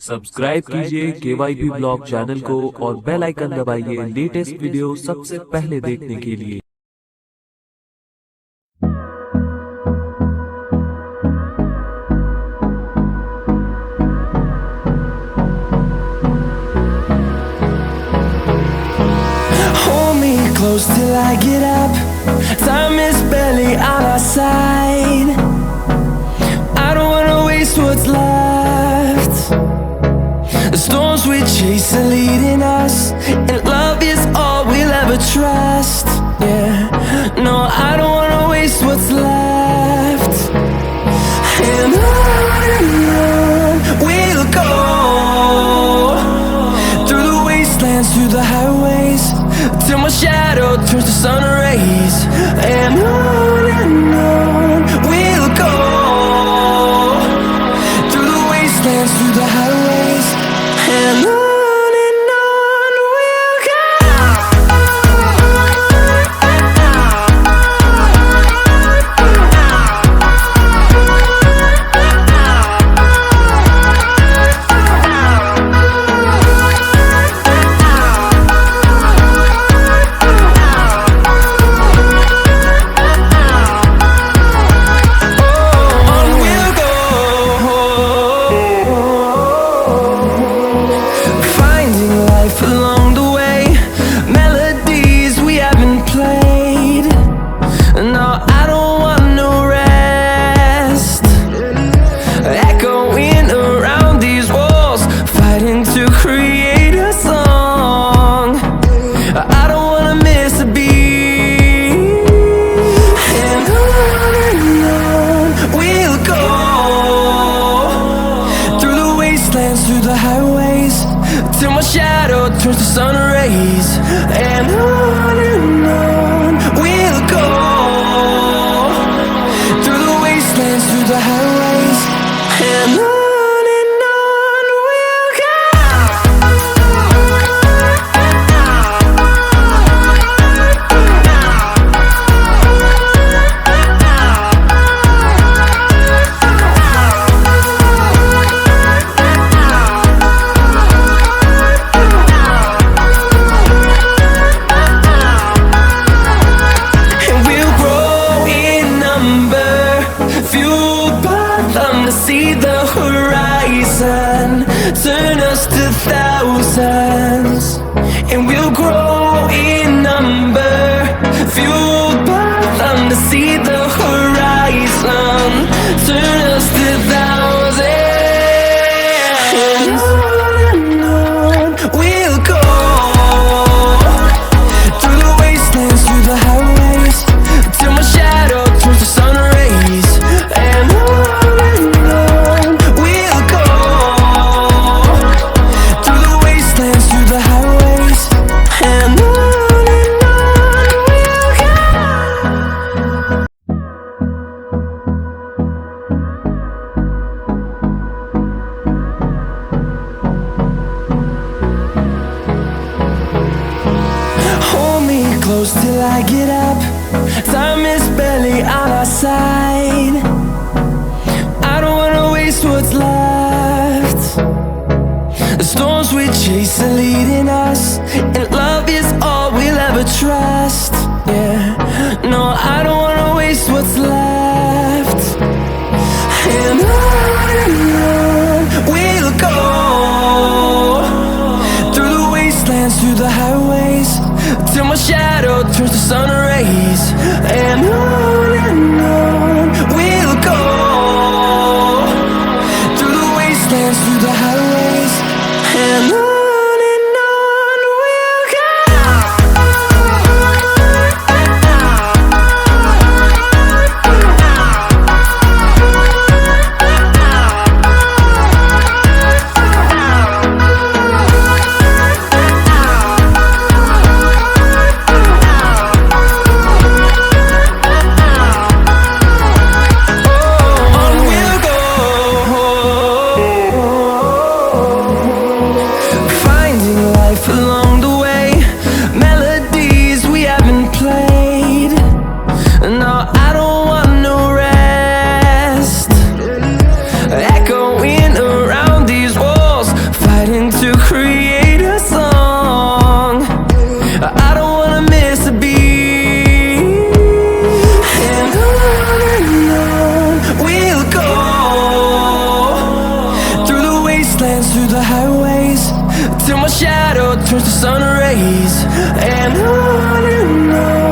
Subscribe कीजिए KYP blog channel को और बेल आइकन दबाइए लेटेस्ट वीडियो सबसे पहले देखने के लिए। Hold me close till I get up. Time is barely on our side. I don't wanna waste what's left. The storms we chase are leading us, and love is all we'll ever trust. Yeah, no, I don't wanna waste what's left. And on we'll go, through the wastelands, through the highways, till my shadow turns to sun rays. And on we'll go, through the wastelands, through the highways, and on we'll go. Along the way, melodies we haven't played. No, I don't want no rest. Echoing around these walls, fighting to create a song. I don't wanna miss a beat. And on we'll go, through the wastelands, through the highways, till my shadow turns to sun rays. And on we'll go, through the wastelands, through the highways, and on we'll go. To see the horizon turn us to thousands, and we'll grow in number, fueled by them. To see the horizon turn us to thousands, and on we'll go, through the wastelands, through the highways, till my shadow turns to sun rays. And close till I get up. Time is barely on our side. I don't wanna waste what's left. The storms we chase are leading us, and love is all we'll ever trust. Yeah, no, I don't wanna waste what's left. And on we'll go, through the wastelands, through the highways, till my shadow turns to sun rays. And on we'll go, through the wastelands, through the highways, and on. till my shadow turns to sun rays. And on